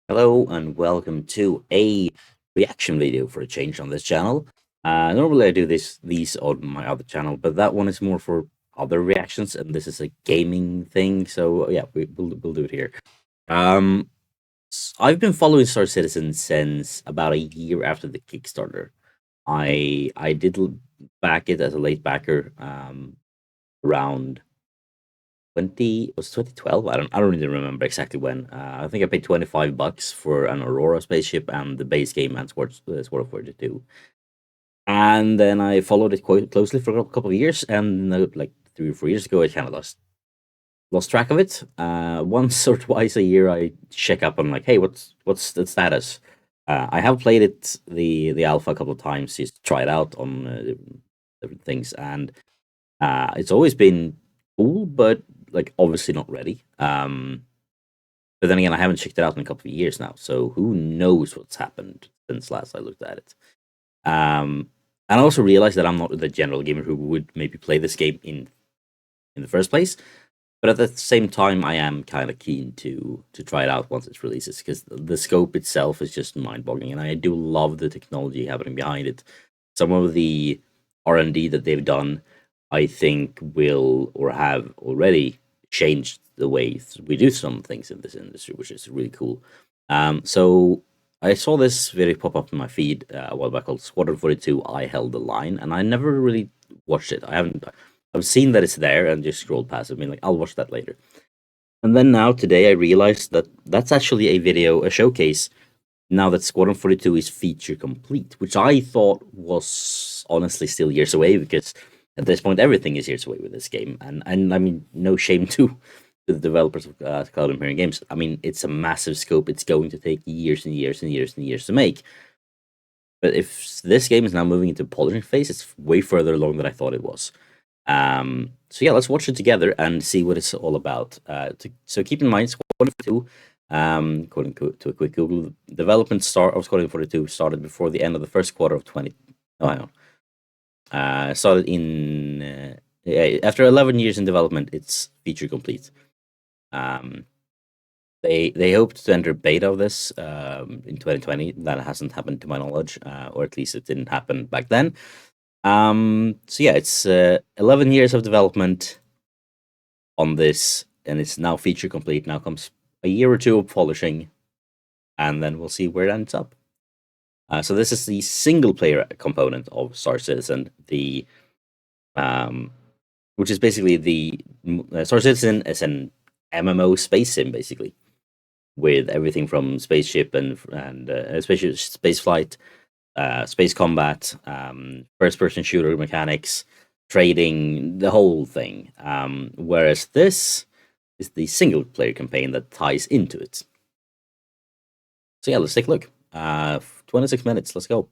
Hello and welcome to a reaction video for a change on this channel. Normally I do these on my other channel, but that one is more for other reactions, and this is a gaming thing. So yeah, we'll do it here. I've been following Star Citizen since about a year after the Kickstarter. I did back it as a late backer around 2012. I don't really remember exactly when. I think I paid $25 for an Aurora spaceship and the base game and Squadron 42. And then I followed it quite closely for a couple of years, and like 3 or 4 years ago, I kind of lost track of it. Once or twice a year, I check up on like, hey, what's the status? I have played the alpha a couple of times just to try it out on different things, and it's always been cool, but like obviously not ready. But then again, I haven't checked it out in a couple of years now, so who knows what's happened since last I looked at it. And I also realized that I'm not the general gamer who would maybe play this game in the first place. But at the same time, I am kind of keen to try it out once it releases, because the scope itself is just mind-boggling, and I do love the technology happening behind it. Some of the R&D that they've done, I think, will or have already changed the way we do some things in this industry, which is really cool. So I saw this video pop up in my feed a while back called Squadron 42. I Held the Line, and I never really watched it. I've seen that it's there and just scrolled past it. I mean, like, I'll watch that later. And then now today I realized that that's actually a showcase, now that Squadron 42 is feature complete, which I thought was honestly still years away, because at this point everything is years away with this game. And I mean, no shame to the developers of Cloud Imperium Games. I mean, it's a massive scope. It's going to take years and years and years and years to make. But if this game is now moving into polishing phase, it's way further along than I thought it was. So yeah, let's watch it together and see what it's all about. So keep in mind, Squadron 42, according to a quick Google, development start of Squadron 42 started before the end of the first quarter of 20. Oh, I know. Started in after 11 years in development, it's feature complete. They hoped to enter beta of this in 2020. That hasn't happened to my knowledge, or at least it didn't happen back then. So yeah, it's 11 years of development on this, and it's now feature complete. Now comes a year or two of polishing, and then we'll see where it ends up. So this is the single player component of Star Citizen, which is basically the Star Citizen is an MMO space sim, basically, with everything from spaceship and especially space flight, space combat, first-person shooter mechanics, trading, the whole thing. Whereas this is the single-player campaign that ties into it. So yeah, let's take a look. 26 minutes, let's go.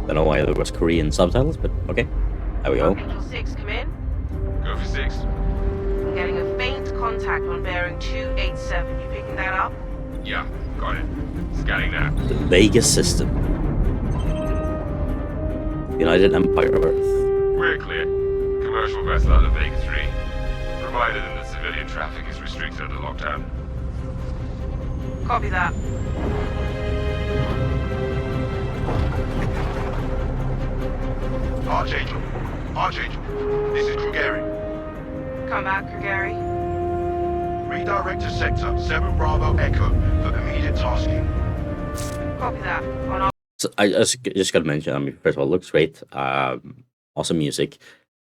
Don't know why there was Korean subtitles, but okay. There we go. Angel 6, come in. Go for 6. I'm getting a faint contact on bearing 287. You picking that up? Yeah, got it. Scanning now. The Vegas system. United Empire of Earth. We're clear. Commercial vessel out of Vega 3. Provided that civilian traffic is restricted under lockdown. Copy that. Archangel, this is Krugeri. Come back, Krugeri. Redirect to sector 7 Bravo Echo for immediate tasking. Copy that. On our So I just gotta mention, I mean, first of all, it looks great. Awesome music.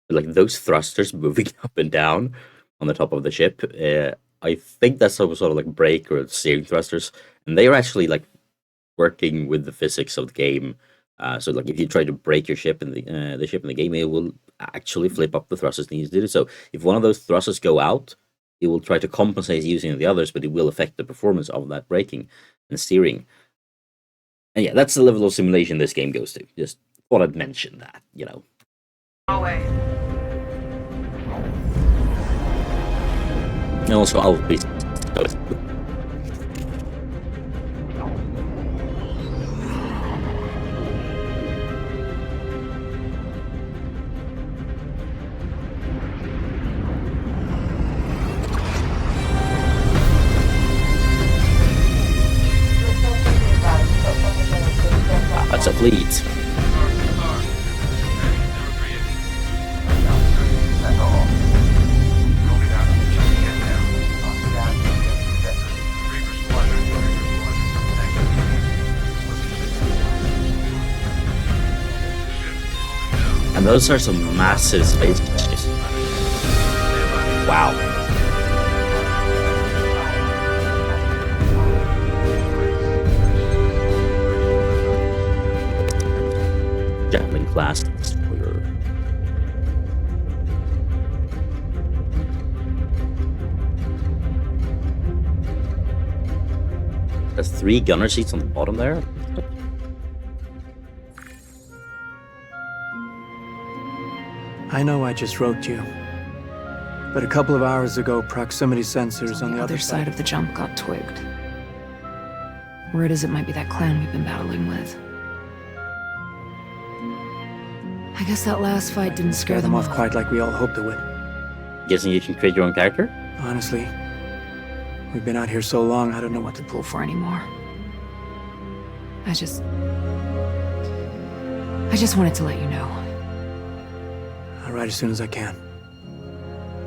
But like those thrusters moving up and down on the top of the ship, I think that's sort of like brake or steering thrusters, and they are actually like working with the physics of the game. So like if you try to brake your ship in the ship in the game, it will actually flip up the thrusters needs to do. So if one of those thrusters go out, it will try to compensate using the others, but it will affect the performance of that braking and steering. And yeah, that's the level of simulation this game goes to. Just thought I'd mention that, you know. away. And also, I'll be. That's a fleet. And those are some massive spaceships. Wow. Javelin class destroyer. There's 3 gunner seats on the bottom there. I know I just wrote you, but a couple of hours ago, proximity sensors on the other side of the jump got twigged. Word is it might be that clan we've been battling with. I guess that last fight didn't scare them off quite like we all hoped it would. Guessing you can create your own character? Honestly, we've been out here so long, I don't know what to pull for anymore. I just wanted to let you know. I'll write as soon as I can.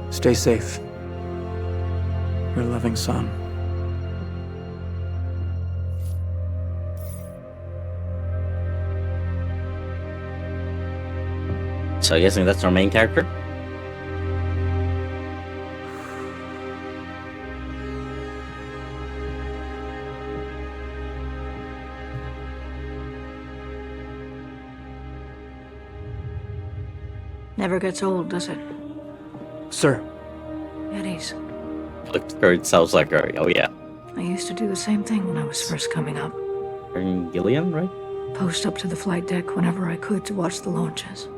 Stay safe. Your loving son. So I'm guessing that's our main character? Never gets old, does it? Sir. Eddies. It sounds like her. Oh yeah. I used to do the same thing when I was first coming up. In Gillian, right? Post up to the flight deck whenever I could to watch the launches.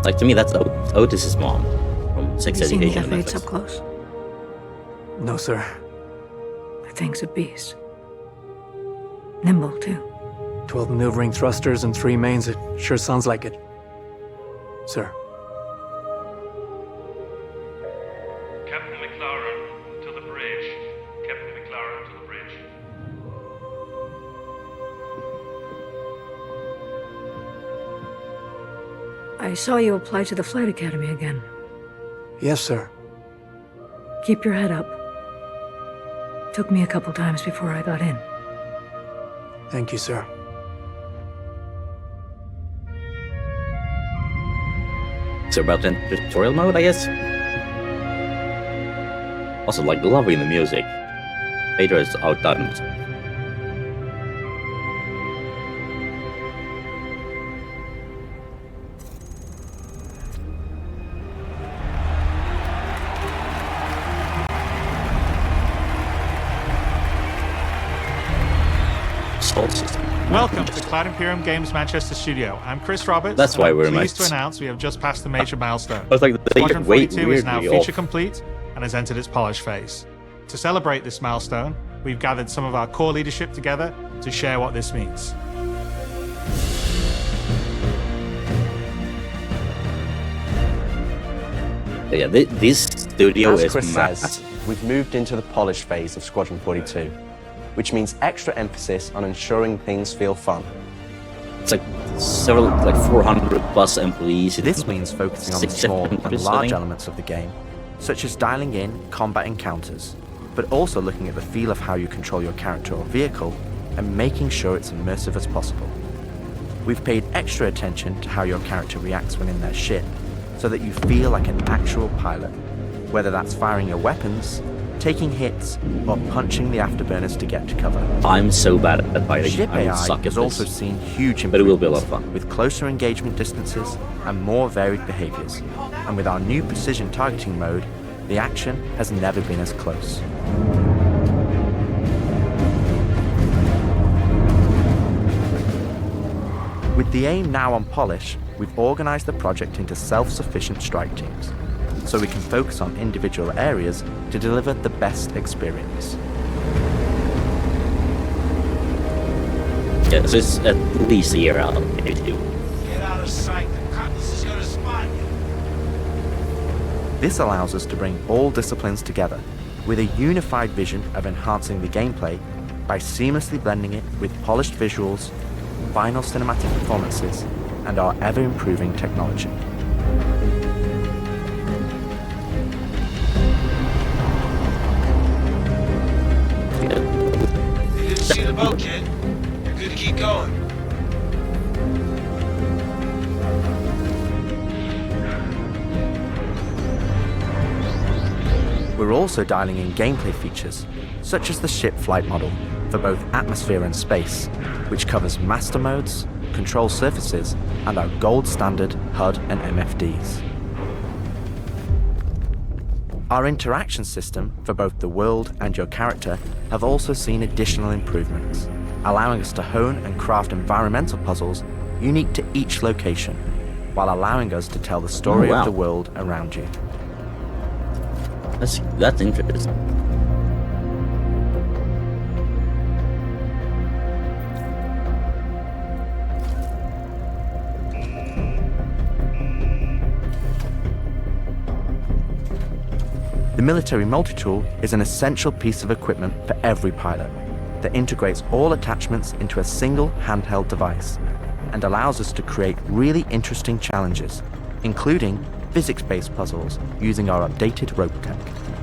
Like, to me, that's Otis's mom from Sex Have you seen the Education. F8s up close? No, sir. The thing's a beast. Nimble, too. 12 maneuvering thrusters and 3 mains. It sure sounds like it. Sir. Captain McLaren, to the bridge. Captain McLaren, to the bridge. I saw you apply to the flight academy again. Yes, sir. Keep your head up. Took me a couple times before I got in. Thank you, sir. So about the tutorial mode, I guess? Also, like, loving the music. Vader is outdone. Welcome to Cloud Imperium Games Manchester Studio. I'm Chris Roberts. That's why we're pleased mates. to announce we have just passed the major milestone. I was like, Squadron 42 is now weirdly feature off. complete and has entered its polish phase. To celebrate this milestone, we've gathered some of our core leadership together to share what this means. Yeah, this studio As is Chris massive. says, we've moved into the polish phase of Squadron 42, which means extra emphasis on ensuring things feel fun. It's like several, like 400 plus employees. This means focusing on the 600 small and countries, I large think. elements of the game, such as dialing in combat encounters, but also looking at the feel of how you control your character or vehicle and making sure it's immersive as possible. We've paid extra attention to how your character reacts when in their ship, so that you feel like an actual pilot, whether that's firing your weapons, taking hits, or punching the afterburners to get to cover. I'm so bad at fighting. Ship I would AI suck at has this. also seen huge But it will be a lot improvements, of fun. with closer engagement distances and more varied behaviors. And with our new precision targeting mode, the action has never been as close. With With the aim now on polish, we've organised the project into self-sufficient strike teams, so we can focus on individual areas to deliver the best experience. Yeah, so it's at least a year out, maybe 2. Get out of sight. The Cutlass is gonna spot you. This allows us to bring all disciplines together with a unified vision of enhancing the gameplay by seamlessly blending it with polished visuals, final cinematic performances, and our ever-improving technology. You didn't see the boat, kid. You're good to keep going. We're also dialing in gameplay features, such as the ship flight model for both atmosphere and space, which covers master modes, control surfaces, and our gold standard HUD and MFDs. Our interaction system for both the world and your character have also seen additional improvements, allowing us to hone and craft environmental puzzles unique to each location, while allowing us to tell the story of the world around you. That's interesting. The military multi-tool is an essential piece of equipment for every pilot that integrates all attachments into a single handheld device and allows us to create really interesting challenges, including physics-based puzzles using our updated rope tech.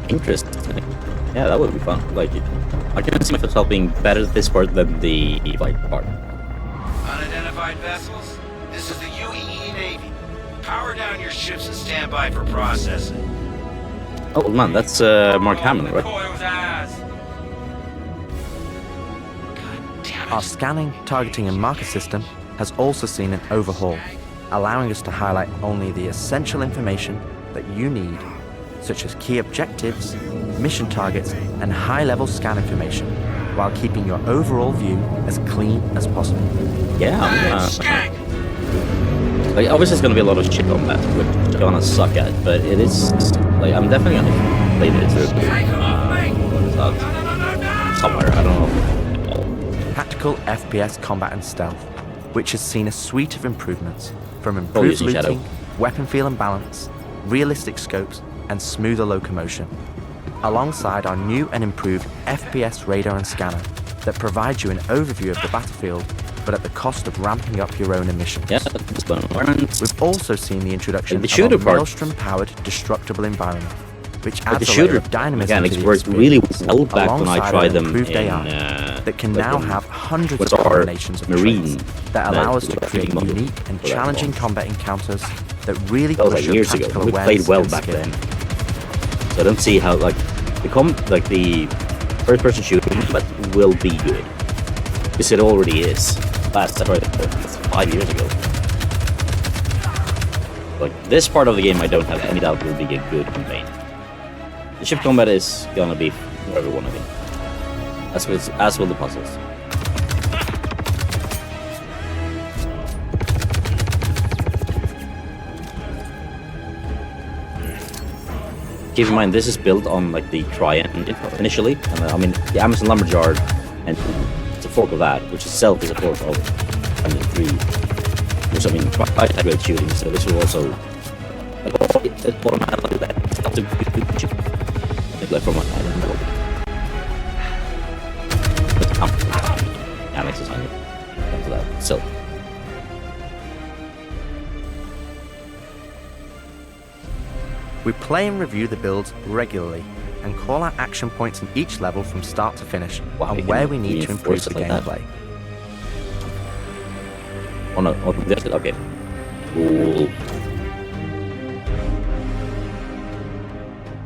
Interesting. Yeah, that would be fun. Like, I can see myself being better at this part than the flight part. Unidentified vessels? This is the UEE Navy. Power down your ships and stand by for processing. Oh man, that's Mark Hamill, right? Our scanning, targeting and marker system has also seen an overhaul, allowing us to highlight only the essential information that you need, such as key objectives, mission targets, and high-level scan information, while keeping your overall view as clean as possible. Yeah, like obviously it's gonna be a lot of shit on that, which I'm gonna suck at, but it is like I'm definitely gonna play this somewhere. I don't know. Tactical FPS combat and stealth, which has seen a suite of improvements from improved looting, weapon feel and balance, realistic scopes, and smoother locomotion, alongside our new and improved FPS radar and scanner that provides you an overview of the battlefield, but at the cost of ramping up your own emissions. Yeah, that's fun. We've also seen the introduction the shooter of a Maelstrom-powered destructible environment, which adds a layer of dynamism to the worked really well back when I alongside tried an them improved in AI that can now have hundreds with of our combinations of Marine traits that allow us to create unique and challenging combat encounters that really push your years ago. tactical We awareness played well and back skill. then, so I don't see how the first-person shooting but will be good because it already is. That's 5 years ago. Like this part of the game, I don't have any doubt will be a good campaign. The ship combat is gonna be for everyone, I think. As will the puzzles. Keep in mind, this is built on like the Trian initially, and I mean the Amazon Lumberjar, and it's a fork of that, which itself is a fork of 3, which I mean quite great shooting. So this will also automatically that. It's not a good ship. Like from what I don't know. Alex is on it. After that, so. We play and review the builds regularly and call out action points in each level from start to finish and where we need to improve the gameplay. Oh no, that's it, okay. Cool.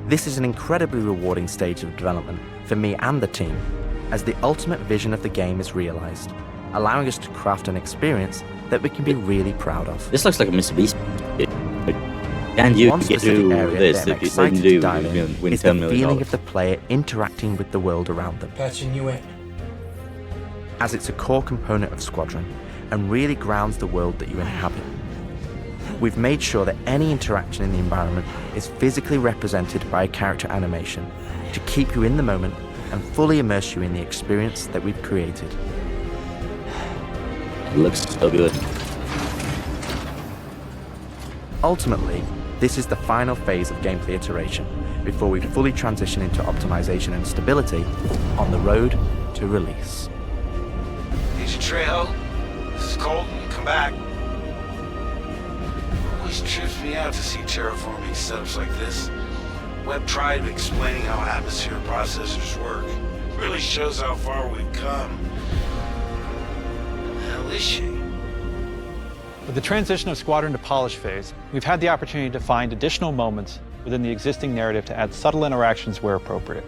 This is an incredibly rewarding stage of development for me and the team, as the ultimate vision of the game is realised, allowing us to craft an experience that we can be really proud of. This looks like a Mr. Beast. And you One get specific to area this that I'm that you excited can to do dive in win is the $10 million. feeling of the player interacting with the world around them. Patching you in. As it's a core component of Squadron, and really grounds the world that you inhabit. We've made sure that any interaction in the environment is physically represented by a character animation to keep you in the moment and fully immerse you in the experience that we've created. It looks so good. Ultimately, this is the final phase of gameplay iteration before we fully transition into optimization and stability on the road to release. Agent Trejo, this is Colton. Come back. Always trips me out to see terraforming setups like this. Webb tried explaining how atmosphere processors work. Really shows how far we've come. The hell is she? With the transition of Squadron to polish phase, we've had the opportunity to find additional moments within the existing narrative to add subtle interactions where appropriate.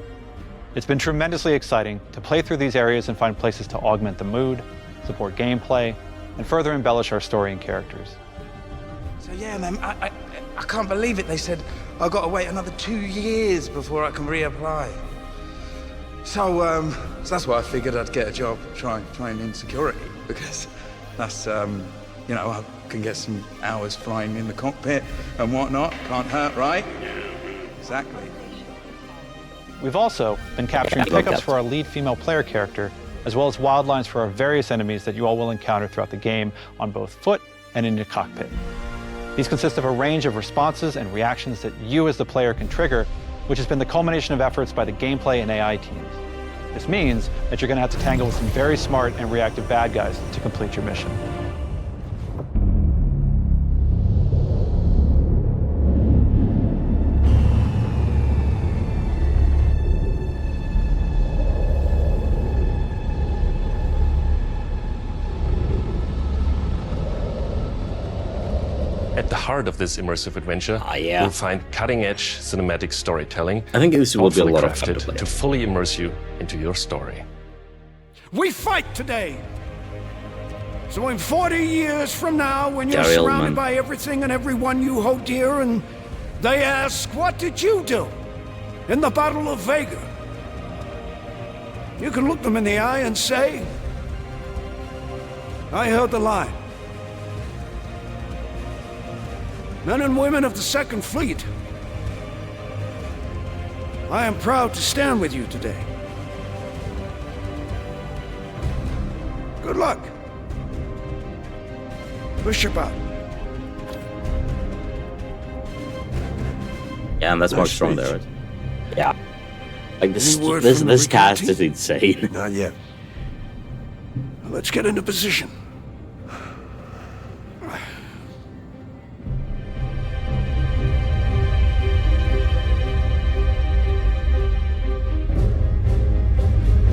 It's been tremendously exciting to play through these areas and find places to augment the mood, support gameplay, and further embellish our story and characters. So yeah, man, I can't believe it. They said I've got to wait another 2 years before I can reapply. So that's why I figured I'd get a job trying in security, because that's, you know, I can get some hours flying in the cockpit and whatnot. Can't hurt, right? Exactly. We've also been capturing pickups for our lead female player character, as well as wildlines for our various enemies that you all will encounter throughout the game on both foot and in your cockpit. These consist of a range of responses and reactions that you as the player can trigger, which has been the culmination of efforts by the gameplay and AI teams. This means that you're going to have to tangle with some very smart and reactive bad guys to complete your mission. At the heart of this immersive adventure, yeah. you'll find cutting-edge cinematic storytelling. I think this will be a lot of fun crafted to play. to fully immerse you into your story. We fight today. So in 40 years from now, when you're Gary surrounded Oldman. by everything and everyone you hold dear, and they ask, what did you do in the Battle of Vega? You can look them in the eye and say, I held the line. Men and women of the Second Fleet, I am proud to stand with you today. Good luck. Bishop out. Yeah, and that's Mark Nice Strong speech. there, right? Yeah. Like this Any word from the this cast Riccati? is insane. Not yet. Let's get into position.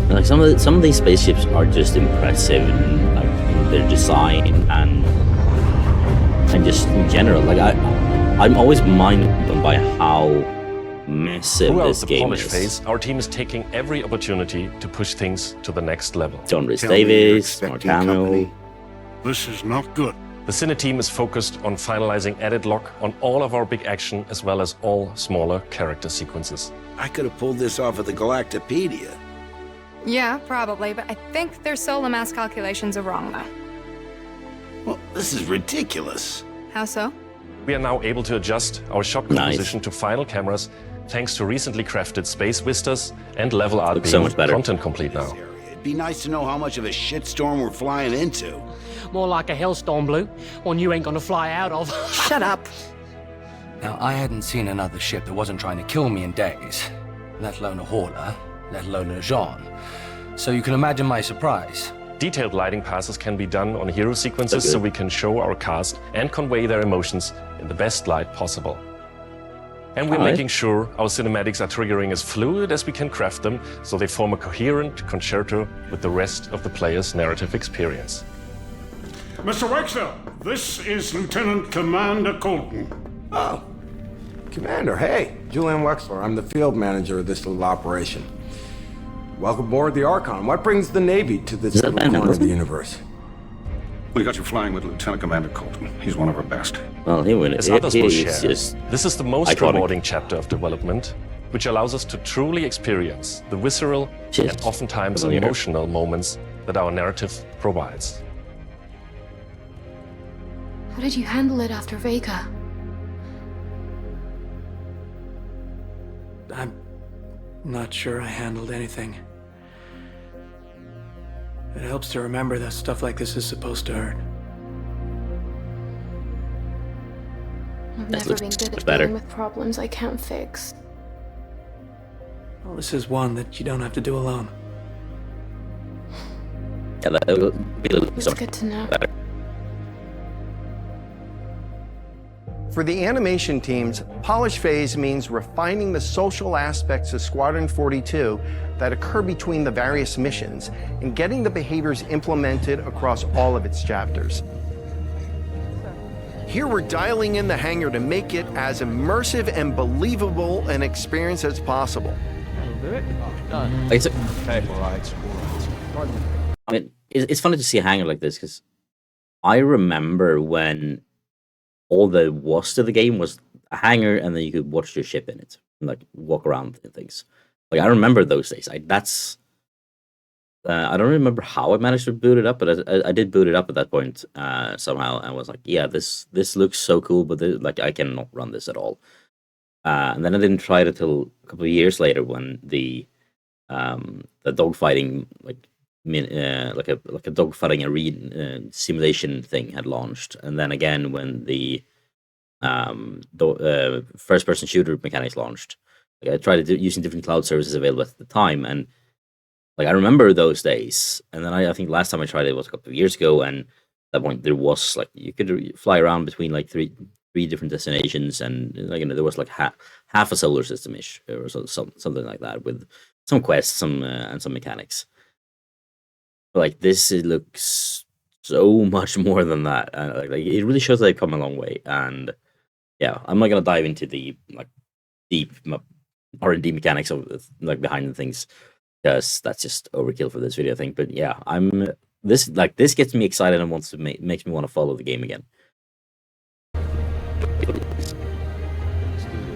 Like some of these spaceships are just impressive in, like, in their design and just in general. Like I'm always mind blown by how massive Throughout this the game polish is. phase, our team is taking every opportunity to push things to the next level. John Rhys Tell me you're Davis, expecting Marcano. company. This is not good. The Cine team is focused on finalizing edit lock on all of our big action as well as all smaller character sequences. I could have pulled this off at the Galactopedia. Yeah, probably, but I think their solar mass calculations are wrong, though. Well, this is ridiculous. How so? We are now able to adjust our shot composition to final cameras thanks to recently crafted space vistas and level art Looks so being much better. content complete now. It'd be nice to know how much of a shitstorm we're flying into. More like a hellstorm, Blue. One you ain't gonna fly out of. Shut up. Now, I hadn't seen another ship that wasn't trying to kill me in days, let alone a hauler, let alone a Jean. So you can imagine my surprise. Detailed lighting passes can be done on hero sequences so we can show our cast and convey their emotions in the best light possible. And we're making sure our cinematics are triggering as fluid as we can craft them so they form a coherent concerto with the rest of the player's narrative experience. Mr. Wexler, this is Lieutenant Commander Colton. Oh, Commander, hey. Julian Wexler, I'm the field manager of this little operation. Welcome aboard the Archon. What brings the Navy to this little corner of the universe? We got you flying with Lieutenant Commander Colton. He's one of our best. Well, As others will share, just this is the most iconic. rewarding chapter of development, which allows us to truly experience the visceral and oftentimes Familiar. emotional moments that our narrative provides. How did you handle it after Vega? I'm not sure I handled anything. It helps to remember that stuff like this is supposed to hurt. I've never been good at dealing with problems I can't fix. Well, this is one that you don't have to do alone. Yeah, that will be a little It's good to know. better. For the animation teams, polish phase means refining the social aspects of Squadron 42 that occur between the various missions and getting the behaviors implemented across all of its chapters. Here we're dialing in the hangar to make it as immersive and believable an experience as possible. I mean, it's funny to see a hangar like this because I remember when all there was to the game was a hangar, and then you could watch your ship in it, and like walk around and things. Like I remember those days. I don't remember how I managed to boot it up, but I did boot it up at that point somehow, and was like, yeah, this looks so cool, but like I cannot run this at all. And then I didn't try it until a couple of years later when the dogfighting like a dogfighting arena simulation thing had launched, and then again when the first-person shooter mechanics launched. Like I tried using different cloud services available at the time, and like I remember those days. And then I think last time I tried it was a couple of years ago, and at that point there was like you could fly around between like three different destinations, and like there was like half a solar system ish or something like that with some quests, and some mechanics. But like this, it looks so much more than that. Like it really shows that they've come a long way. And yeah, I'm not gonna dive into the like deep R&D mechanics of like behind the things, because that's just overkill for this video, I think. But yeah, this gets me excited and makes me want to follow the game again.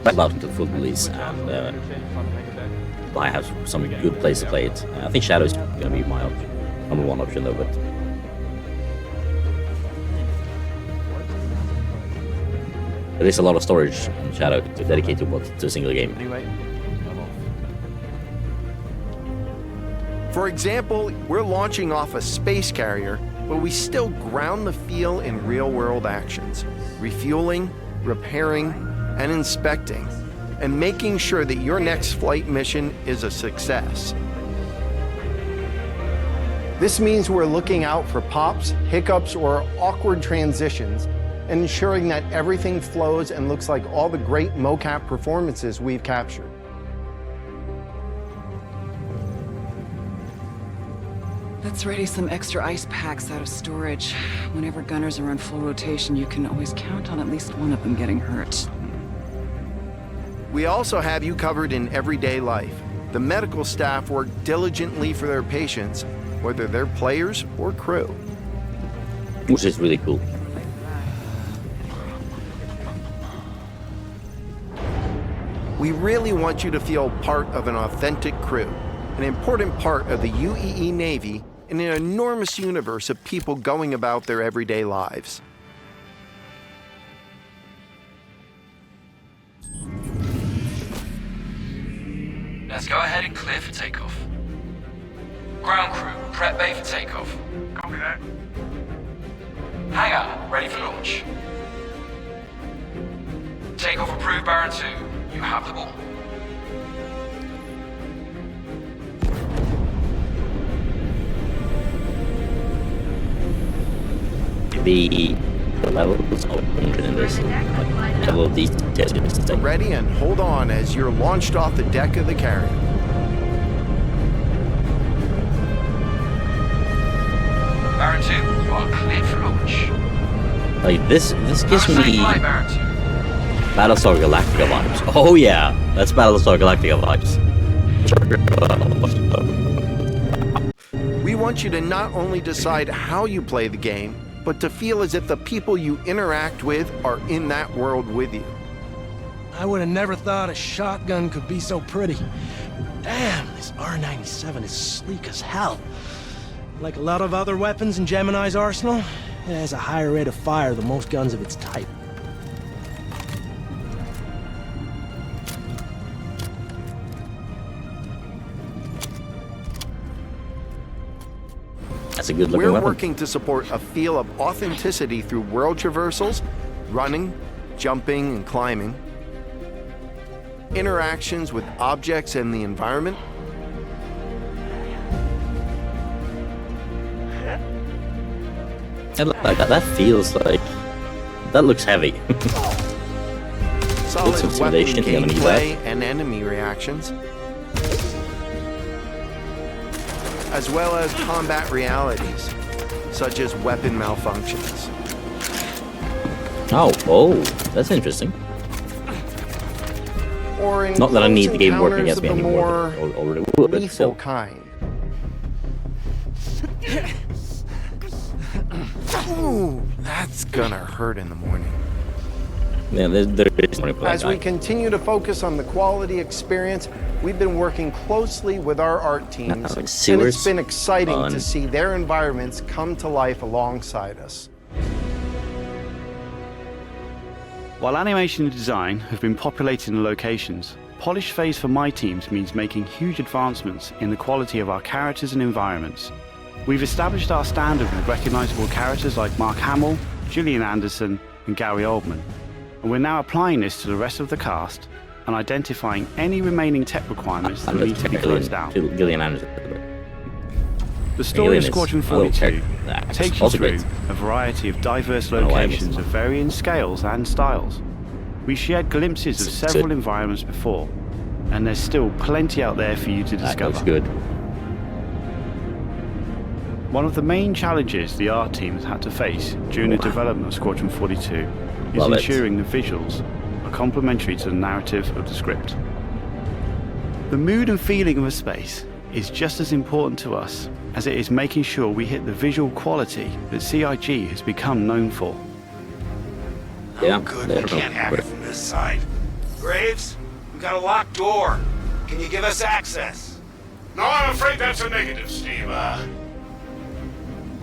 About until full release, and I have some good place to play it. I think Shadow's gonna be my number one option though, but there is a lot of storage in Shadow to dedicate to a single game. For example, we're launching off a space carrier, but we still ground the feel in real-world actions, refueling, repairing, and inspecting, and making sure that your next flight mission is a success. This means we're looking out for pops, hiccups, or awkward transitions, and ensuring that everything flows and looks like all the great mocap performances we've captured. Let's ready some extra ice packs out of storage. Whenever gunners are on full rotation, you can always count on at least one of them getting hurt. We also have you covered in everyday life. The medical staff work diligently for their patients, whether they're players or crew. Which is really cool. We really want you to feel part of an authentic crew, an important part of the UEE Navy in an enormous universe of people going about their everyday lives. Let's go ahead and clear for takeoff. Ground crew, prep bay for takeoff. Copy that. Hangar, ready for launch. Takeoff approved, Baron 2. You have the ball. The levels open in this level of detail. Ready and hold on as you're launched off the deck of the carrier. Baron 2, you are cleared for launch. Like this gives me Battlestar Galactica vibes. Oh yeah, that's Battlestar Galactica vibes. We want you to not only decide how you play the game, but to feel as if the people you interact with are in that world with you. I would have never thought a shotgun could be so pretty. Damn, this R97 is sleek as hell. Like a lot of other weapons in Gemini's arsenal, It has a higher rate of fire than most guns of its type. That's a good looking We're weapon. working to support a feel of authenticity through world traversals, running, jumping, and climbing, interactions with objects and the environment, I like that. That feels like... That looks heavy. solid some weapon intimidation, you gonna need gameplay and enemy reactions, as well as combat realities, such as weapon malfunctions. Oh, that's interesting. Or in Not that I need close the game working encounters against me of the anymore, more but I already would, but lethal still. kind. Ooh, that's gonna hurt in the morning. Yeah, there is money for that As guy. we continue to focus on the quality experience, we've been working closely with our art teams, and sewers? it's been exciting Fun. to see their environments come to life alongside us. While animation and design have been populating the locations, polish phase for my teams means making huge advancements in the quality of our characters and environments. We've established our standard with recognizable characters like Mark Hamill, Gillian Anderson, and Gary Oldman, and we're now applying this to the rest of the cast and identifying any remaining tech requirements that need to be closed out. Gillian Anderson. The story Alien of is Squadron a little 42 character. takes you Also through great. a variety of diverse don't know why I missed locations of varying scales and styles. We shared glimpses of It's several good. environments before, and there's still plenty out there for you to That discover. looks good. One of the main challenges the art team has had to face during the development of Squadron 42 is Love it. ensuring the visuals are complementary to the narrative of the script. The mood and feeling of a space is just as important to us as it is making sure we hit the visual quality that CIG has become known for. Yeah, Good, we can't hack it from this side. Graves, we got a locked door. Can you give us access? No, I'm afraid that's a negative, Steve.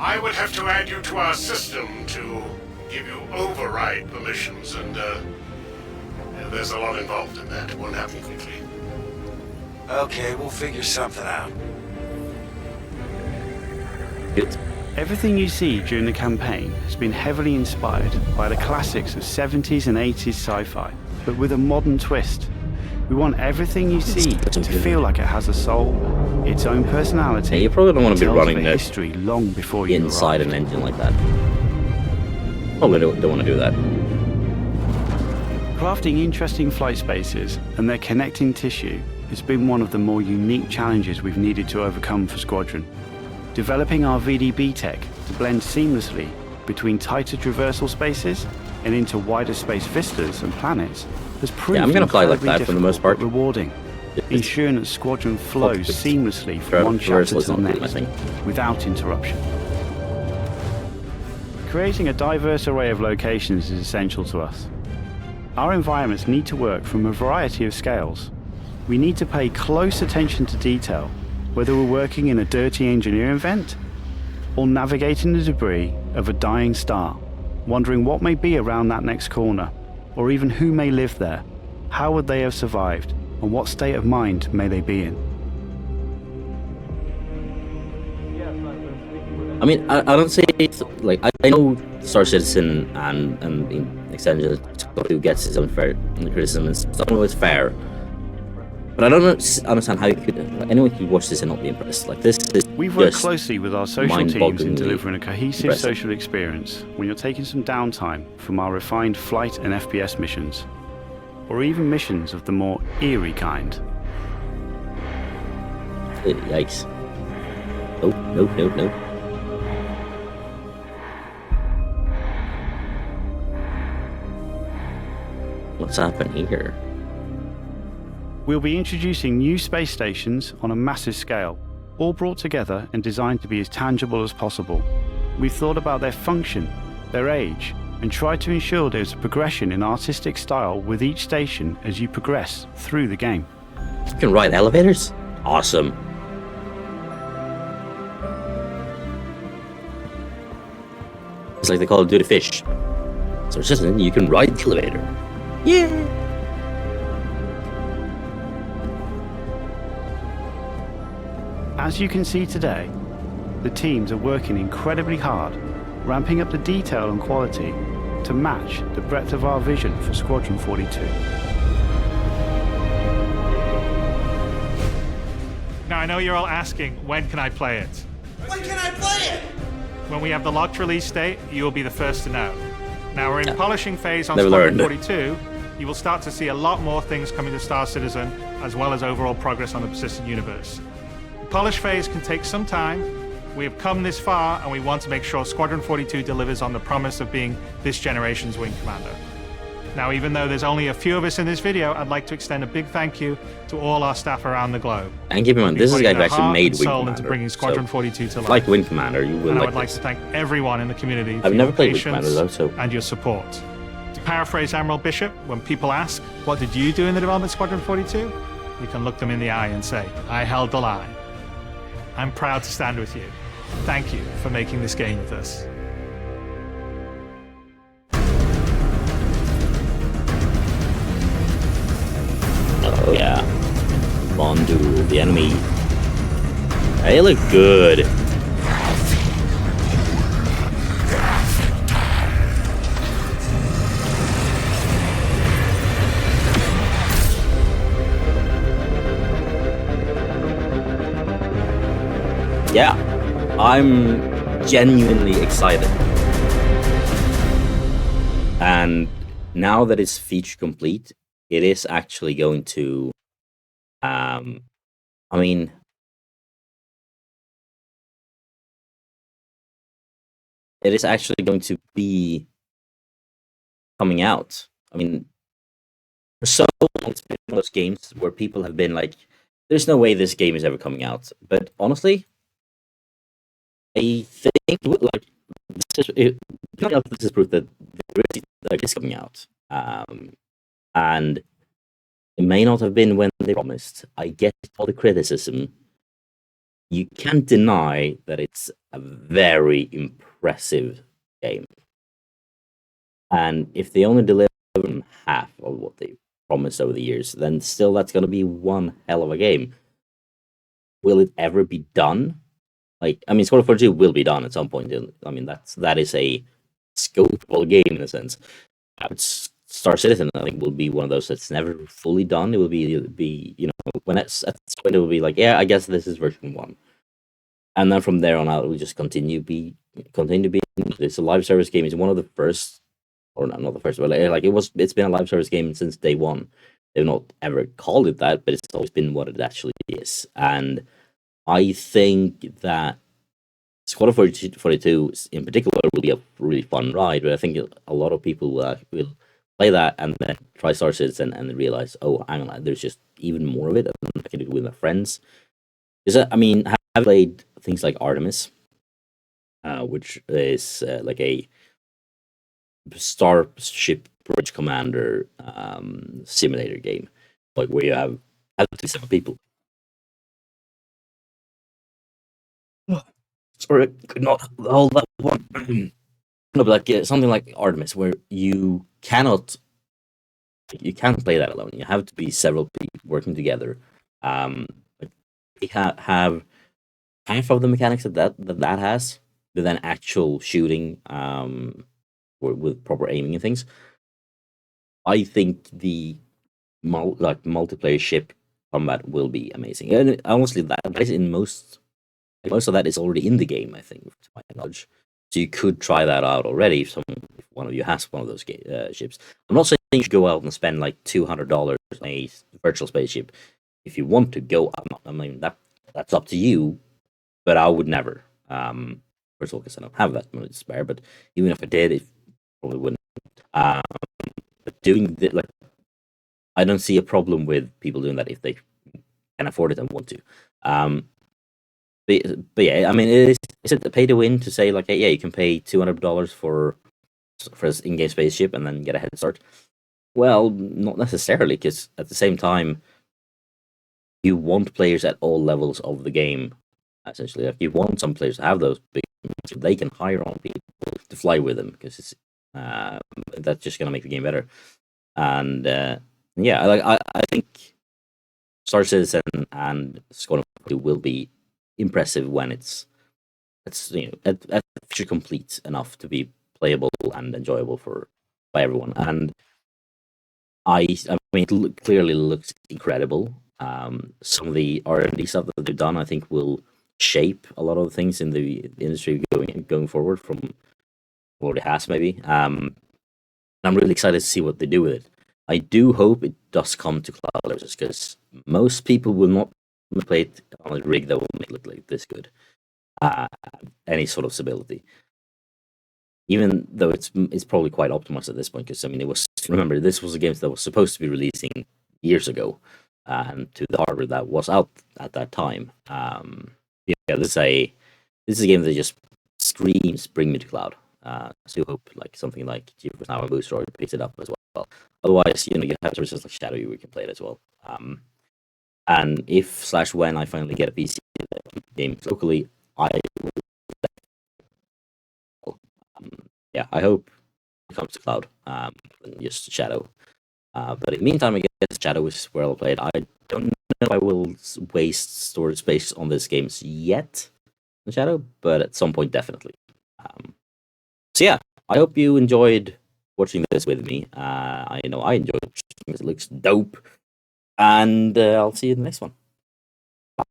I would have to add you to our system to give you override permissions, and there's a lot involved in that. It won't happen quickly. Okay, we'll figure something out. Everything you see during the campaign has been heavily inspired by the classics of 70s and 80s sci-fi, but with a modern twist. We want everything you see to feel like it has a soul, its own personality. Yeah, you probably don't want to be tells running of the history long before you inside arrived. an engine like that. Probably don't want to do that. Crafting interesting flight spaces and their connecting tissue has been one of the more unique challenges we've needed to overcome for Squadron. Developing our VDB tech to blend seamlessly between tighter traversal spaces and into wider space vistas and planets has proved I'm gonna fly like incredibly that for the most difficult part. but rewarding, ensuring that Squadron flows seamlessly from one chapter Traversal to is the not really my next thing. without interruption. Creating a diverse array of locations is essential to us. Our environments need to work from a variety of scales. We need to pay close attention to detail, whether we're working in a dirty engineering vent or navigating the debris of a dying star, wondering what may be around that next corner, or even who may live there, how would they have survived, and what state of mind may they be in. I mean, I don't say it's like I know Star Citizen and in extension who gets its own fair criticism. It's not always fair, but I don't understand how you could anyone could watch this and not be impressed. Like this is We've worked just closely with our social teams in mind-bogglingly delivering a cohesive impressive. social experience when you're taking some downtime from our refined flight and FPS missions, or even missions of the more eerie kind. Yikes! Nope. What's happening here? We'll be introducing new space stations on a massive scale, all brought together and designed to be as tangible as possible. We've thought about their function, their age, and tried to ensure there's a progression in artistic style with each station as you progress through the game. You can ride elevators? Awesome. It's like the Call of Duty fish. So it's just you can ride the elevator. Yeah. As you can see today, the teams are working incredibly hard, ramping up the detail and quality to match the breadth of our vision for Squadron 42. Now I know you're all asking, when can I play it? When can I play it? When we have the locked release date, you will be the first to know. Now we're in polishing phase on Never Squadron learned. 42. You will start to see a lot more things coming to Star Citizen, as well as overall progress on the persistent universe. The polish phase can take some time. We have come this far, and we want to make sure Squadron 42 delivers on the promise of being this generation's wing commander. Now, even though there's only a few of us in this video, I'd like to extend a big thank you to all our staff around the globe. And keep in mind, this is a guy who actually made Wing soul Commander. into bringing Squadron so 42 to life. like Wing Commander, you will And I like would like this. to thank everyone in the community for I've never your played Wing patience Commander though, so and your support. To paraphrase Admiral Bishop, when people ask, what did you do in the development of Squadron 42? You can look them in the eye and say, I held the line. I'm proud to stand with you. Thank you for making this game with us. oh yeah, Bondu, the enemy. They look good. Yeah, I'm genuinely excited. And now that it's feature complete, it is actually going to, I mean, it is actually going to be coming out. I mean, for so long, it's been one of those games where people have been like, there's no way this game is ever coming out. But honestly, I think like this is proof that it is coming out, and it may not have been when they promised. I get all the criticism. You can't deny that it's a very impressive game, and if they only deliver half of what they promised over the years, then still that's going to be one hell of a game. Will it ever be done? Like, I mean, Squadron 42 will be done at some point. I mean, that is a scopeable game in a sense. Star Citizen, I think, will be one of those that's never fully done. It will be you know, when it's at this point, it will be like, yeah, I guess this is version 1, and then from there on out, it will just continue to be. It's a live service game. It's one of the first, or not the first, but like it's been a live service game since day one. They've not ever called it that, but it's always been what it actually is, and I think that Squadron 42 in particular will be a really fun ride, but I think a lot of people will play that and then try Star Citizen and realize, oh, hang on, there's just even more of it, and I can do it with my friends. I mean, I've played things like Artemis, which is like a Starship Bridge Commander simulator game, like where you have 7 people. Sorry, I could not hold that one. No, but like something like Artemis, where you can't play that alone. You have to be several people working together. We have half of the mechanics that has, but then actual shooting, with proper aiming and things. I think the multiplayer ship combat will be amazing, and honestly, that is in most of that is already in the game, I think, to my knowledge. So you could try that out already if one of you has one of those ships. I'm not saying you should go out and spend like $200 on a virtual spaceship. If you want to go, I mean that's up to you. But I would never. First of all, because I don't have that money to spare. But even if I did, it probably wouldn't. But doing like, I don't see a problem with people doing that if they can afford it and want to. But yeah, I mean, is it a pay to win to say like, hey, yeah, you can pay $200 for this in-game spaceship and then get a head start? Well, not necessarily, because at the same time, you want players at all levels of the game. Essentially, like you want some players to have those big so they can hire on people to fly with them because it's that's just gonna make the game better. And yeah, I think Star Citizen and Squadron 42 will be impressive when it's at feature complete enough to be playable and enjoyable by everyone. And I mean, it clearly looks incredible. Some of the R&D stuff that they've done, I think, will shape a lot of the things in the industry going forward from what it has, maybe. I'm really excited to see what they do with it. I do hope it does come to cloud because most people will not play it on a rig that will make it look like this good. Any sort of stability. Even though it's probably quite optimized at this point, because I mean, remember, this was a game that was supposed to be releasing years ago, and to the hardware that was out at that time. Yeah, this is a game that just screams "bring me to cloud." So I hope like something like GeForce Now and Booster picks it up as well. Otherwise, you have services like Shadow, we can play it as well. And if/when I finally get a PC game locally, I will. Yeah, I hope it comes to cloud. Just Shadow. But in the meantime, I guess Shadow is where I'll play it. I don't know if I will waste storage space on these games yet in Shadow, but at some point, definitely. So yeah, I hope you enjoyed watching this with me. I know I enjoyed it because it looks dope. And I'll see you in the next one. Ha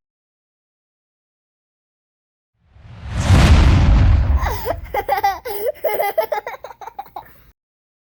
ha ha!